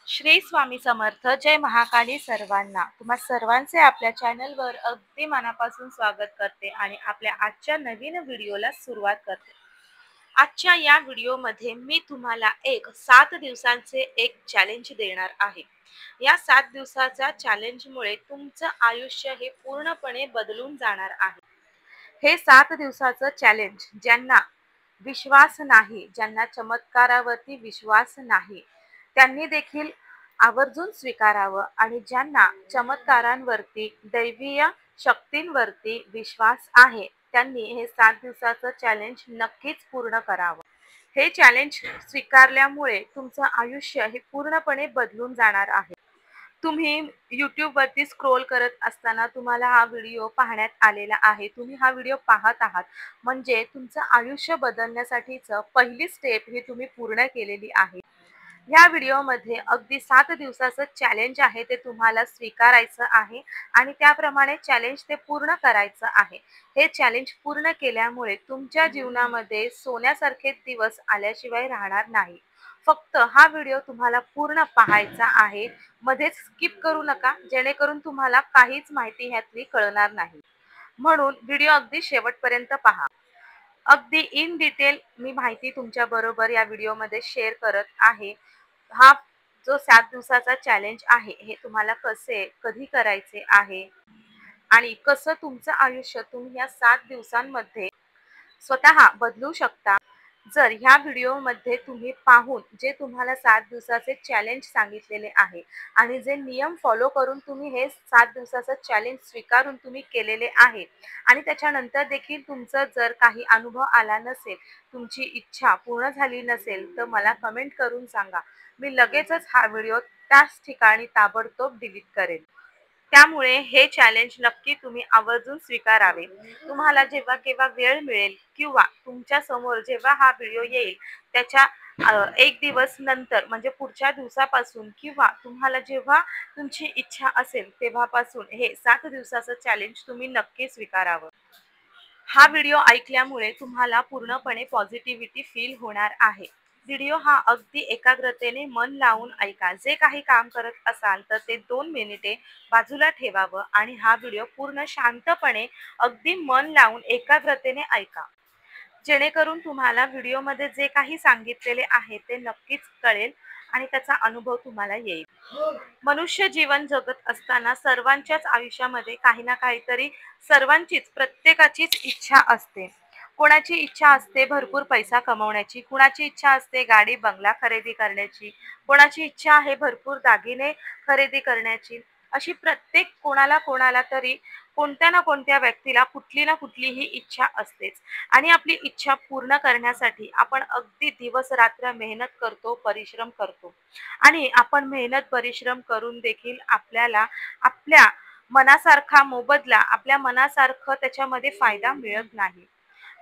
श्री स्वामी समर्थ. जय महाकाली सर्वांना. तुम्हा सर्वांचे आपल्या चॅनलवर अगदी मनापासून स्वागत करते आणि आपल्या आजच्या नवीन व्हिडिओला सुरुवात करते. आजच्या या व्हिडिओमध्ये मी तुम्हाला एक 7 दिवसांचे एक चॅलेंज देणार आहे. या 7 दिवसाच्या चॅलेंजमुळे तुमचं आयुष्य हे पूर्णपणे बदलून जाणार आहे. हे 7 दिवसाचं चॅलेंज ज्यांना विश्वास नाही, ज्यांना चमत्कारावरती विश्वास नाही, त्यांनी देखील आवर्जून स्वीकारावं आणि ज्यांना चमत्कारांवरती, दैवीय शक्तींवरती विश्वास आहे, त्यांनी हे 7 दिवसाचं चॅलेंज नक्कीच पूर्ण करावं. हे चॅलेंज स्वीकारल्यामुळे तुमचं आयुष्य हे पूर्णपणे बदलून जाणार आहे. तुम्ही YouTubeवरती स्क्रोल करत असताना तुम्हाला हा व्हिडिओ पाहण्यात आलेला आहे. तुम्ही हा व्हिडिओ पाहत आहात म्हणजे तुमचं आयुष्य बदलण्यासाठीचं पहिली स्टेप ही तुम्ही पूर्ण केलेली आहे. या व्हिडिओमध्ये अगदी 7 दिवसाचं चॅलेंज आहे ते तुम्हाला स्वीकारायचं आहे आणि त्याप्रमाणे चॅलेंज ते पूर्ण करायचं आहे. हे चॅलेंज पूर्ण केल्यामुळे तुमच्या जीवनामध्ये सोन्यासारखे दिवस आल्याशिवाय राहणार नाही. फक्त हा व्हिडिओ तुम्हाला पूर्ण पाहायचा आहे. मध्येच स्किप करू नका, जेणेकरून तुम्हाला काहीच माहिती ह्यातली कळणार नाही. म्हणून व्हिडिओ अगदी शेवटपर्यंत पहा. अगदी इन डिटेल मी माहिती तुमच्या बरोबर या व्हिडिओमध्ये शेअर करत आहे. हा जो 7 दिवसाचा चॅलेंज आहे हे तुम्हाला कधी करायचे आहे आणि कसं तुमचं आयुष्य तुम्ही या 7 दिवसांमध्ये स्वतः बदलू शकता. जर ह्या व्हिडिओमध्ये तुम्ही पाहून जे तुम्हाला 7 दिवसाचे चॅलेंज सांगितलेले आहे आणि जे नियम फॉलो करून तुम्ही हे 7 दिवसाचं चॅलेंज स्वीकारून तुम्ही केलेले आहे आणि त्याच्यानंतर देखील तुमचं जर काही अनुभव आला नसेल, तुमची इच्छा पूर्ण झाली नसेल, तर मला कमेंट करून सांगा. मी लगेचच हा व्हिडिओ त्याच ठिकाणी ताबडतोब डिलीट करेन. त्यामुळे हे चॅलेंज नक्की तुम्ही आवर्जून स्वीकारावे. तुम्हाला जेव्हा केव्हा वेळ मिळेल किंवा तुमच्या समोर जेव्हा हा व्हिडिओ येईल त्याच्या 1 दिवस नंतर म्हणजे पुढच्या दिवसापासून किंवा तुम्हाला जेव्हा तुमची इच्छा असेल तेव्हापासून हे 7 दिवसाचं चॅलेंज तुम्ही नक्की स्वीकारावं. हा व्हिडिओ ऐकल्यामुळे तुम्हाला पूर्णपणे पॉझिटिव्हिटी फील होणार आहे. व्हिडिओ हा अगदी एकाग्रतेने मन लावून ऐका. जे काही काम करत असाल तर ते 2 मिनिटे बाजूला ठेवावं आणि हा व्हिडिओ पूर्ण शांतपणे अगदी मन लावून एकाग्रतेने ऐका. जेणेकरून तुम्हाला व्हिडिओमध्ये जे काही सांगितलेले आहे ते नक्कीच कळेल आणि त्याचा अनुभव तुम्हाला येईल. मनुष्य जीवन जगत असताना सर्वांच्याच आयुष्यामध्ये काही ना काहीतरी सर्वांचीच प्रत्येकाचीच इच्छा असते. कोणाची इच्छा असते भरपूर पैसा कमवण्याची, कुणाची इच्छा असते गाडी बंगला खरेदी करण्याची, कोणाची इच्छा आहे भरपूर दागिने खरेदी करण्याची. अशी प्रत्येक कोणाला कोणाला तरी कोणत्या ना कोणत्या व्यक्तीला कुठली ना कुठलीही इच्छा असतेच आणि आपली इच्छा पूर्ण करण्यासाठी आपण अगदी दिवस रात्र मेहनत करतो, परिश्रम करतो आणि आपण मेहनत परिश्रम करून देखील आपल्याला आपल्या मनासारखा मोबदला, आपल्या मनासारखं त्याच्यामध्ये फायदा मिळत नाही.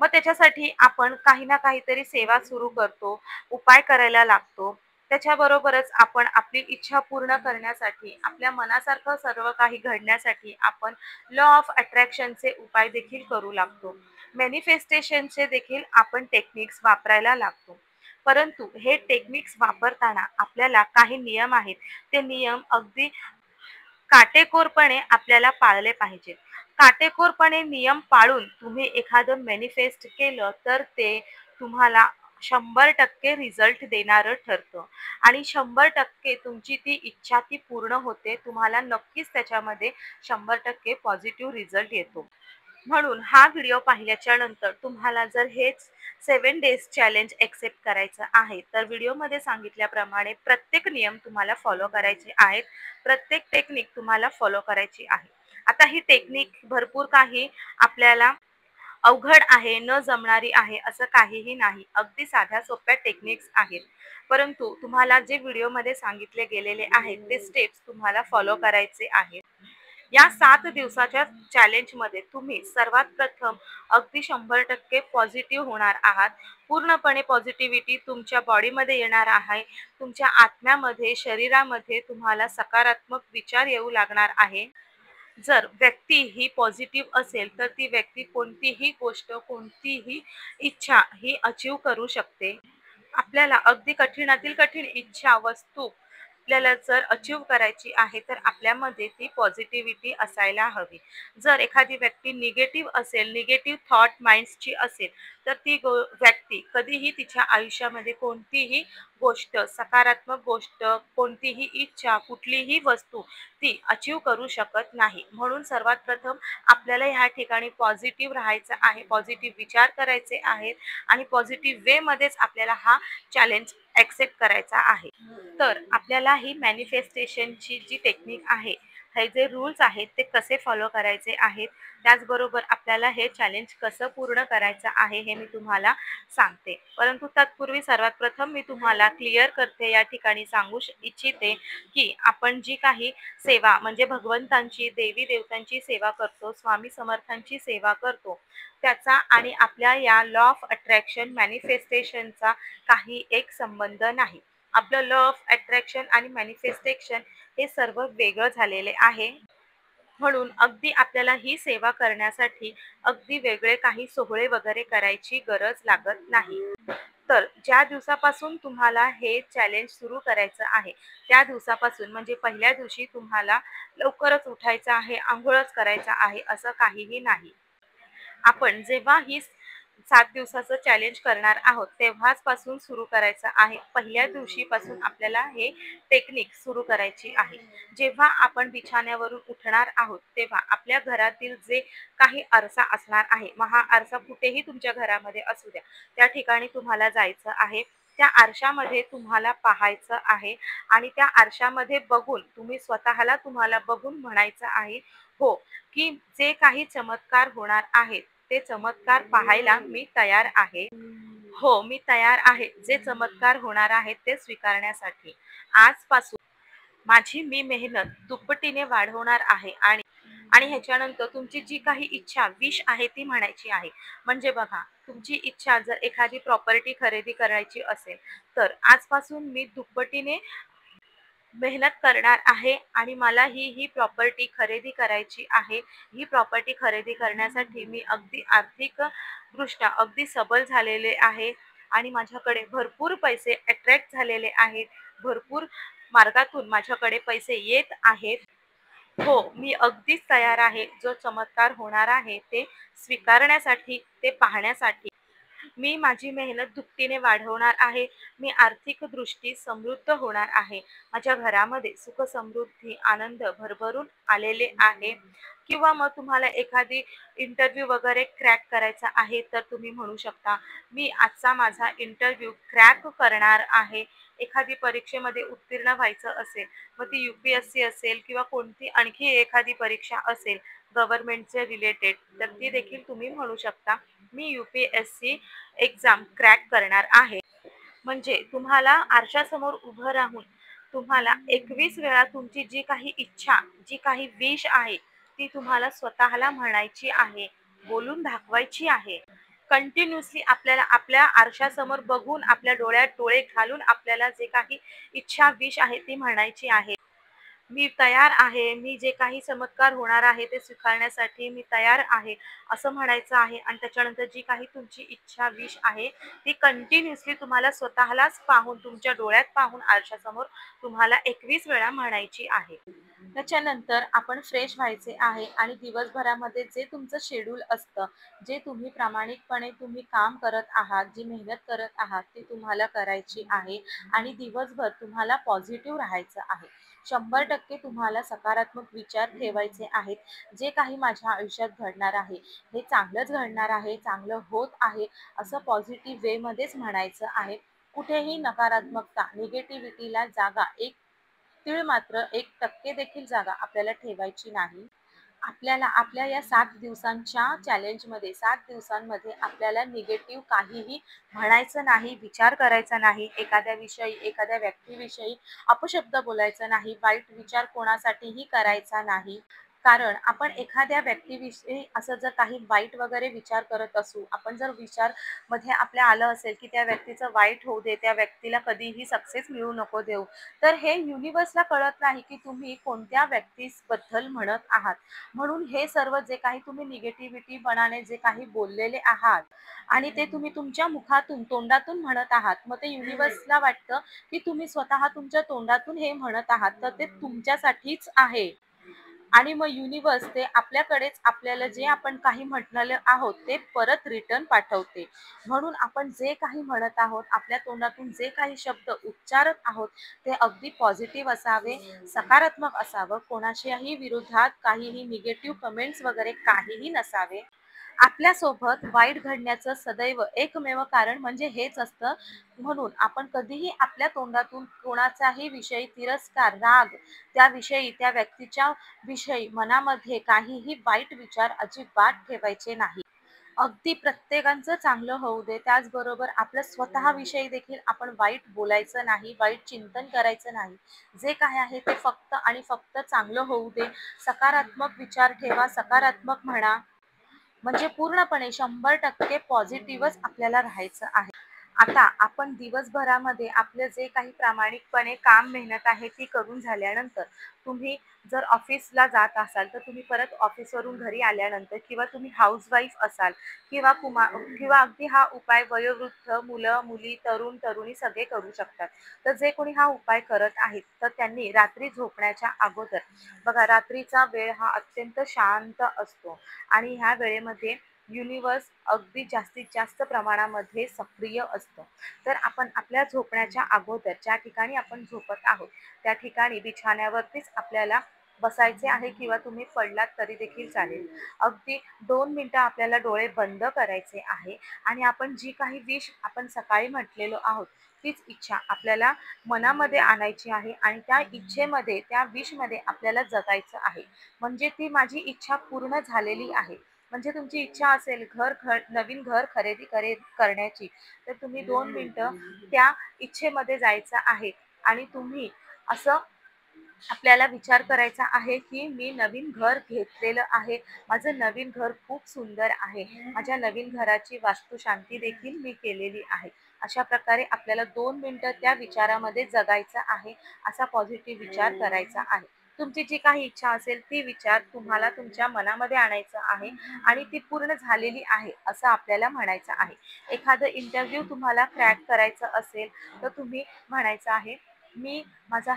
मग त्याच्यासाठी आपण काही ना काहीतरी सेवा सुरू करतो, उपाय करायला लागतो. त्याच्याबरोबरच आपण आपली इच्छा पूर्ण करण्यासाठी, आपल्या मनासारखं सर्व काही घडण्यासाठी आपण लॉ ऑफ अट्रॅक्शनचे उपाय देखील करू लागतो. मॅनिफेस्टेशनचे देखील आपण टेक्निक्स वापरायला लागतो. परंतु हे टेक्निक्स वापरताना आपल्याला काही नियम आहेत. ते नियम अगदी काटेकोरपणे आपल्याला पाळले पाहिजेत. काटेकोरपणे नियम पाळून तुम्ही एखादं मॅनिफेस्ट केलं तर ते तुम्हाला 100% रिझल्ट देणारं ठरतं आणि 100% तुमची ती इच्छा ती पूर्ण होते. तुम्हाला नक्कीच त्याच्यामध्ये 100% पॉझिटिव्ह रिझल्ट येतो. म्हणून हा व्हिडिओ पाहिल्याच्या नंतर तुम्हाला जर हेच 7 डेज चॅलेंज एक्सेप्ट करायचं आहे तर व्हिडिओमध्ये सांगितल्याप्रमाणे प्रत्येक नियम तुम्हाला फॉलो करायचे आहेत. प्रत्येक टेक्निक तुम्हाला फॉलो करायची आहे. आता ही टेक्निक भरपूर काही आपल्याला अवघड आहे, न जमणारी आहे असं काहीही नाही. अगदी साध्या सोप्या टेक्निक्स आहेत. परंतु तुम्हाला जे व्हिडिओमध्ये सांगितले गेलेले आहेत ते स्टेप्स तुम्हाला फॉलो करायचे आहेत. या 7 दिवसाच्या चॅलेंजमध्ये तुम्ही सर्वात प्रथम अगदी 100% पॉझिटिव्ह होणार आहात. पूर्णपणे पॉझिटिव्हिटी तुमच्या बॉडीमध्ये येणार आहे. तुमच्या आत्म्यामध्ये, शरीरामध्ये तुम्हाला सकारात्मक विचार येऊ लागणार आहे. जर व्यक्ती ही पॉझिटिव्ह असेल तर ती व्यक्ती कोणतीही गोष्ट, कोणतीही इच्छा ही अचीव करू शकते. आपल्याला अगदी कठीणातील कठीण इच्छा, वस्तू आपल्याला जर अचीव करायची आहे तर आपल्यामध्ये ती पॉझिटिव्हिटी असायला हवी. जर एखादी व्यक्ती निगेटिव्ह असेल, निगेटिव्ह थॉट माइंड्सची असेल, तर ती व्यक्ती कधीही तिच्या आयुष्यामध्ये कोणतीही गोष्ट, सकारात्मक गोष्ट, कोणतीही इच्छा, कुठलीही वस्तू ती अचीव करू शकत नाही. म्हणून सर्वात प्रथम आपल्याला ह्या ठिकाणी पॉझिटिव्ह राहायचं आहे, पॉझिटिव्ह विचार करायचे आहेत आणि पॉझिटिव्ह वेमध्येच आपल्याला हा चॅलेंज ॲक्सेप्ट करायचा आहे. तर आपल्याला ही मॅनिफेस्टेशनची जी टेक्निक आहे, हे जे रूल्स आहेत ते कसे फॉलो करायचे आहेत, त्याचबरोबर आपल्याला हे चॅलेंज कसं पूर्ण करायचं आहे हे मी तुम्हाला सांगते. परंतु तत्पूर्वी सर्वात प्रथम मी तुम्हाला क्लिअर करते, या ठिकाणी सांगू इच्छिते की आपण जी काही सेवा म्हणजे भगवंतांची, देवी देवतांची सेवा करतो, स्वामी समर्थांची सेवा करतो, त्याचा आणि आपल्या या लॉ ऑफ अट्रॅक्शन मॅनिफेस्टेशनचा काही एक संबंध नाही. आपलं लॉ ऑफ अट्रॅक्शन आणि मॅनिफेस्टेशन हे सर्व वेगळं झालेले आहे. म्हणून अगदी आपल्याला ही सेवा करण्यासाठी अगदी वेगळे काही सोहळे वगैरे करायची गरज लागत नाही. तर ज्या दिवसापासून तुम्हाला हे चॅलेंज सुरू करायचं आहे, त्या दिवसापासून म्हणजे पहिल्या दिवशी तुम्हाला लवकरच उठायचं आहे, अंघोळच करायचा आहे असं काहीही नाही. आपण जेव्हा ही 7 दिवसाचं चॅलेंज करणार आहोत, तेव्हाच पासून सुरू करायचं आहे. पहिल्या दिवशीपासून आपल्याला हे टेक्निक सुरू करायची आहे. जेव्हा आपण बिछाण्यावरून उठणार आहोत, तेव्हा आपल्या घरातील जे काही आरसा असणार आहे, मग हा आरसा कुठेही तुमच्या घरामध्ये असू द्या, त्या ठिकाणी तुम्हाला जायचं आहे. त्या आरशामध्ये तुम्हाला पाहायचं आहे आणि त्या आरशामध्ये बघून तुम्हाला बघून म्हणायचं आहे, हो, की जे काही चमत्कार होणार आहेत, ते चमत्कार पाहायला मी तयार आहे. हो, मी तयार आहे. जे चमत्कार होणार आहेत ते स्वीकारण्यासाठी. आजपासून माझी मी मेहनत दुप्पटीने वाढवणार आहे आणि आणि ह्याच्यानंतर तुमची जी काही इच्छा, विश आहे ती म्हणायची आहे. म्हणजे बघा, तुमची इच्छा जर एखादी प्रॉपर्टी खरेदी करायची असेल, तर आजपासून मी दुप्पटीने मेहनत करणार आहे आणि मला ही प्रॉपर्टी खरेदी करायची आहे. ही प्रॉपर्टी खरेदी करण्यासाठी मी अगदी आर्थिकदृष्ट्या अगदी सबल झालेले आहे आणि माझ्याकडे भरपूर पैसे अट्रॅक्ट झालेले आहेत. भरपूर मार्गातून माझ्याकडे पैसे येत आहेत. हो, मी अगदीच तयार आहे. जो चमत्कार होणार आहे ते स्वीकारण्यासाठी, ते पाहण्यासाठी. मी माझी मेहनत दुपटीने वाढवणार आहे. मी आर्थिक दृष्टी समृद्ध होणार आहे. माझ्या घरामध्ये सुख समृद्धी आनंद भरभरून आलेले आहे. किंवा मग तुम्हाला एखादी इंटरव्ह्यू वगैरे क्रॅक करायचा आहे, तर तुम्ही म्हणू शकता, मी आजचा माझा इंटरव्ह्यू क्रॅक करणार आहे. एखादी परीक्षेमध्ये उत्तीर्ण व्हायचं असेल, मग ती UPSC असेल किंवा कोणती आणखी एखादी परीक्षा असेल गव्हर्नमेंटचे रिलेटेड, तर ती देखील तुम्ही म्हणू शकता, मी UPSC एक्झाम क्रॅक करणार आहे. म्हणजे तुम्हाला आरशासमोर उभं राहून तुम्हाला 21 वेळा तुमची जी काही इच्छा, जी काही विश आहे, ती तुम्हाला स्वतःला म्हणायची आहे, बोलून दाखवायची आहे. कंटिन्युअसली आपल्याला आपल्या आरशासमोर बघून, आपल्या डोळ्यात डोळे घालून आपल्याला जे काही इच्छा, विश आहे ती म्हणायची आहे. मी तयार आहे. मी जे काही चमत्कार होणार आहे ते स्वीकारण्यासाठी मी तयार आहे, असं म्हणायचं आहे. आणि त्याच्यानंतर जी काही तुमची इच्छा, विश आहे ती कंटिन्युअसली तुम्हाला स्वतःलाच पाहून, तुमच्या डोळ्यात पाहून आरशासमोर तुम्हाला 21 वेळा म्हणायची आहे. त्याच्यानंतर आपण फ्रेश व्हायचे आहे आणि दिवसभरामध्ये जे तुमचं शेड्यूल असतं, जे तुम्ही प्रामाणिकपणे काम करत आहात, जी मेहनत करत आहात, ती तुम्हाला करायची आहे आणि दिवसभर तुम्हाला पॉझिटिव्ह राहायचं आहे. 100% तुम्हाला सकारात्मक विचार ठेवायचे आहेत. जे काही माझ्या आयुष्यात घडणार आहे, हे चांगलंच घडणार आहे, चांगलं होत आहे, असं पॉझिटिव्ह वेमध्येच म्हणायचं आहे. कुठेही नकारात्मकता, निगेटिव्हिटीला जागा एक तीळ मात्र 1% देखील जागा आपल्याला ठेवायची नाही. आपल्याला आपल्या या 7 दिवसांच्या चॅलेंजमध्ये, 7 दिवसांमध्ये आपल्याला निगेटिव्ह काहीही म्हणायचं नाही, विचार करायचा नाही, एखाद्या विषयी, एखाद्या व्यक्तीविषयी अपशब्द बोलायचा नाही, वाईट विचार कोणासाठीही करायचा नाही. कारण आपण एखाद्या व्यक्तीविषयी असं जर काही वाईट वगैरे विचार करत असू, आपण जर विचार मध्ये आपल्या आलं असेल की त्या व्यक्तीचं वाईट होऊ दे, त्या व्यक्तीला कधीही सक्सेस मिळू नको देऊ, तर हे युनिव्हर्सला कळत नाही की तुम्ही कोणत्या व्यक्तीबद्दल म्हणत आहात. म्हणून हे सर्व जे काही तुम्ही निगेटिव्हिटी बनाने जे काही बोललेले आहात आणि ते तुम्ही तुमच्या मुखातून तोंडातून म्हणत आहात, मग ते युनिव्हर्सला वाटतं की तुम्ही स्वतः तुमच्या तोंडातून हे म्हणत आहात, तर ते तुमच्यासाठीच आहे. आणि मग युनिव्हर्स ते आपल्याकडेच आपल्याला जे आपण काही म्हटलेलं आहोत ते परत रिटर्न पाठवते. म्हणून आपण जे काही म्हणत आहोत, आपल्या तोंडातून जे काही शब्द उच्चारत आहोत, ते अगदी पॉझिटिव्ह असावे, सकारात्मक असावं, कोणाच्याही विरोधात काहीही निगेटिव्ह कमेंट्स वगैरे काहीही नसावे. आपल्यासोबत वाईट घडण्याचं सदैव एकमेव कारण म्हणजे हेच असतं. म्हणून आपण कधीही आपल्या तोंडातून कोणाचाही विषयी तिरस्कार, राग, त्याविषयी, त्या व्यक्तीच्या विषयी मनामध्ये काहीही वाईट विचार अजिबात ठेवायचे नाही. अगदी प्रत्येकाचं चांगलं होऊ दे, त्याचबरोबर आपल्या स्वतःविषयी देखील आपण वाईट बोलायचं नाही, वाईट चिंतन करायचं नाही. जे काय आहे ते फक्त आणि फक्त चांगलं होऊ दे. सकारात्मक विचार ठेवा, सकारात्मक म्हणा. म्हणजे पूर्णपणे 100% पॉझिटिव्हच आपल्याला राहायचं आहे. आता आपण दिवसभरामध्ये आपलं जे काही प्रामाणिकपणे काम मेहनत आहे ती करून झाल्यानंतर तुम्ही जर ऑफिसला जात असाल, तर तुम्ही परत ऑफिसवरून घरी आल्यानंतर किंवा तुम्ही हाऊसवाईफ असाल किंवा अगदी हा उपाय वयोवृद्ध, मुलं, मुली, तरुण, तरुणी सगळे करू शकतात. तर जे कोणी हा उपाय करत आहेत, तर त्यांनी रात्री झोपण्याच्या अगोदर बघा, रात्रीचा वेळ हा अत्यंत शांत असतो आणि ह्या वेळेमध्ये युनिव्हर्स अगदी जास्तीत जास्त प्रमाणामध्ये सक्रिय असतं. तर आपण आपल्या झोपण्याच्या अगोदर ज्या ठिकाणी आपण झोपत आहोत त्या ठिकाणी बिछाण्यावरतीच आपल्याला बसायचे आहे किंवा तुम्ही पडलात तरी देखील चालेल. अगदी 2 मिनिटं आपल्याला डोळे बंद करायचे आहे आणि आपण जी काही विश आपण सकाळी म्हटलेलो आहोत तीच इच्छा आपल्याला मनामध्ये आणायची आहे आणि त्या इच्छेमध्ये, त्या विशमध्ये आपल्याला जगायचं आहे. म्हणजे ती माझी इच्छा पूर्ण झालेली आहे. म्हणजे तुमची इच्छा असेल नवीन घर खरेदी करण्याची, तर तुम्ही 2 मिनिटं त्या इच्छेमध्ये जायचं आहे आणि तुम्ही असं आपल्याला विचार करायचा आहे की मी नवीन घर घेतलेलं आहे, माझं नवीन घर खूप सुंदर आहे, माझ्या नवीन घराची वास्तुशांती देखील मी केलेली आहे. अशा प्रकारे आपल्याला 2 मिनिटं त्या विचारामध्ये जगायचं आहे, असा पॉझिटिव्ह विचार करायचा आहे. तुमची जी काही इच्छा असेल ती विचार तुम्हाला तुमच्या मनामध्ये आणायचं आहे आणि ती पूर्ण झालेली आहे असं आपल्याला म्हणायचं आहे. एखादं इंटरव्ह्यू तुम्हाला क्रॅक करायचं असेल, तर तुम्ही म्हणायचं आहे, मी माझा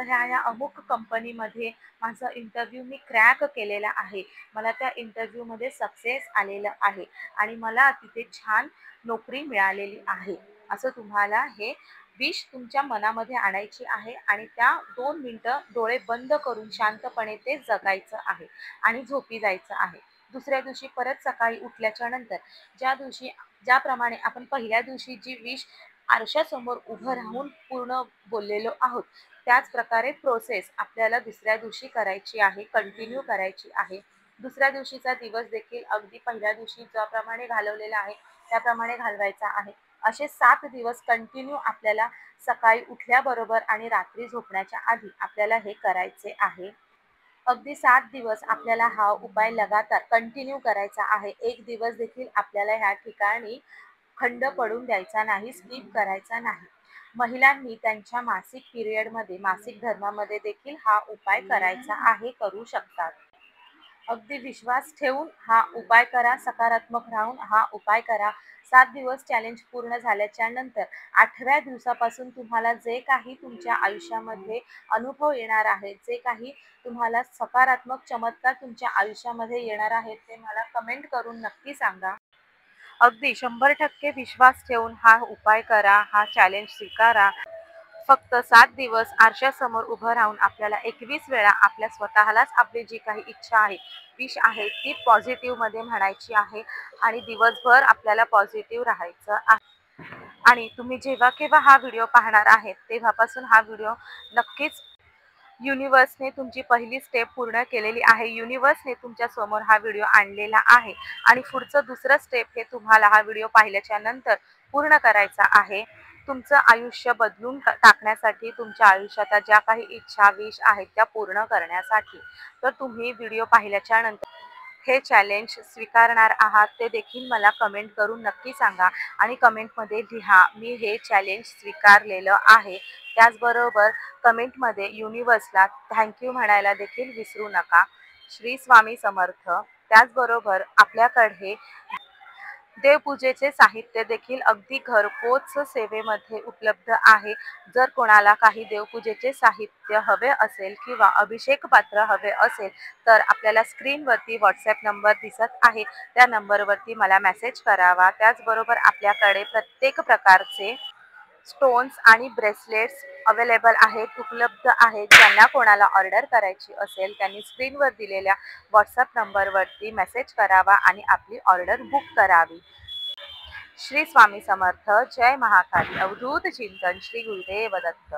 ह्या अमुक कंपनीमध्ये माझा इंटरव्ह्यू मी क्रॅक केलेला आहे. मला त्या इंटरव्ह्यूमध्ये सक्सेस आलेलं आहे आणि मला तिथे छान नोकरी मिळालेली आहे. असं तुम्हाला हे विश तुमच्या मनामध्ये आणायची आहे आणि त्या 2 मिनिटं डोळे बंद करून शांतपणे ते जगायचं आहे आणि झोपी जायचं आहे. दुसऱ्या दिवशी परत सकाळी उठल्याच्या नंतर ज्याप्रमाणे आपण पहिल्या दिवशी जी विश आरशासमोर उभं राहून पूर्ण बोललेलो आहोत, त्याच प्रकारे प्रोसेस आपल्याला दुसऱ्या दिवशी करायची आहे, कंटिन्यू करायची आहे. दुसऱ्या दिवशीचा दिवस देखील अगदी पहिल्या दिवशी ज्याप्रमाणे घालवलेला आहे त्याप्रमाणे घालवायचा आहे. असे 7 दिवस कंटिन्यू आपल्याला सकाळी उठल्याबरोबर आणि रात्री झोपण्याच्या आधी आपल्याला हे करायचे आहे. अगदी 7 दिवस आपल्याला हा उपाय लगातार कंटिन्यू करायचा आहे. एक दिवस देखील आपल्याला ह्या ठिकाणी खंड पडून द्यायचा नाही, स्किप करायचा नाही. महिलांनी त्यांच्या मासिक पिरियडमध्ये, मासिक धर्मामध्ये देखील हा उपाय करायचा आहे, करू शकतात. अगदी विश्वास ठेवून हा उपाय करा, सकारात्मक राहून हा उपाय करा. 7 दिवस चॅलेंज पूर्ण झाल्याच्या नंतर 8व्या दिवसापासून तुम्हाला जे काही तुमच्या आयुष्यामध्ये अनुभव येणार आहे, जे काही तुम्हाला सकारात्मक चमत्कार तुमच्या आयुष्यामध्ये येणार आहेत, ते मला कमेंट करून नक्की सांगा. अगदी 100% विश्वास ठेवून हा उपाय करा, हा चॅलेंज स्वीकारा. फक्त 7 दिवस आरशासमोर उभं राहून आपल्याला 21 वेळा आपल्या स्वतःलाच आपली जी काही इच्छा आहे, विश आहे, ती पॉझिटिव्हमध्ये म्हणायची आहे आणि दिवसभर आपल्याला पॉझिटिव्ह राहायचं आहे. आणि तुम्ही जेव्हा केव्हा हा व्हिडिओ पाहणार आहेत तेव्हापासून हा व्हिडिओ नक्कीच युनिव्हर्सने तुमची पहिली स्टेप पूर्ण केलेली आहे. युनिव्हर्सने तुमच्या समोर हा व्हिडिओ आणलेला आहे आणि पुढचं दुसरं स्टेप हे तुम्हाला हा व्हिडिओ पाहिल्याच्या नंतर पूर्ण करायचा आहे. तुमचं आयुष्य बदलून टाकण्यासाठी, तुमच्या आयुष्यात ज्या काही इच्छा, विश आहेत त्या पूर्ण करण्यासाठी. तर तुम्ही व्हिडिओ पाहिल्याच्या नंतर हे चॅलेंज स्वीकारणार आहात ते देखील मला कमेंट करून नक्की सांगा आणि कमेंटमध्ये लिहा, मी हे चॅलेंज स्वीकारलेलं आहे. त्याचबरोबर कमेंटमध्ये युनिवर्सला थँक्यू म्हणायला देखील विसरू नका. श्री स्वामी समर्थ. त्याचबरोबर आपल्याकडे देवपूजेचे साहित्य देखील अगदी घरपोच सेवेमध्ये उपलब्ध आहे. जर कोणाला काही देवपूजेचे साहित्य हवे असेल किंवा अभिषेक पात्र हवे असेल तर आपल्याला स्क्रीनवरती व्हॉट्सॲप नंबर दिसत आहे, त्या नंबरवरती मला मेसेज करावा. त्याचबरोबर आपल्याकडे प्रत्येक प्रकारचे स्टोन्स आणि ब्रेसलेट्स अवेलेबल आहेत, उपलब्ध आहेत. ज्यांना कोणाला ऑर्डर करायची असेल त्यांनी स्क्रीनवर दिलेल्या व्हॉट्सॲप नंबरवरती मेसेज करावा आणि आपली ऑर्डर बुक करावी. श्री स्वामी समर्थ. जय महाकाली. अवधूत चिंतन. श्री गुरुदेव दत्त.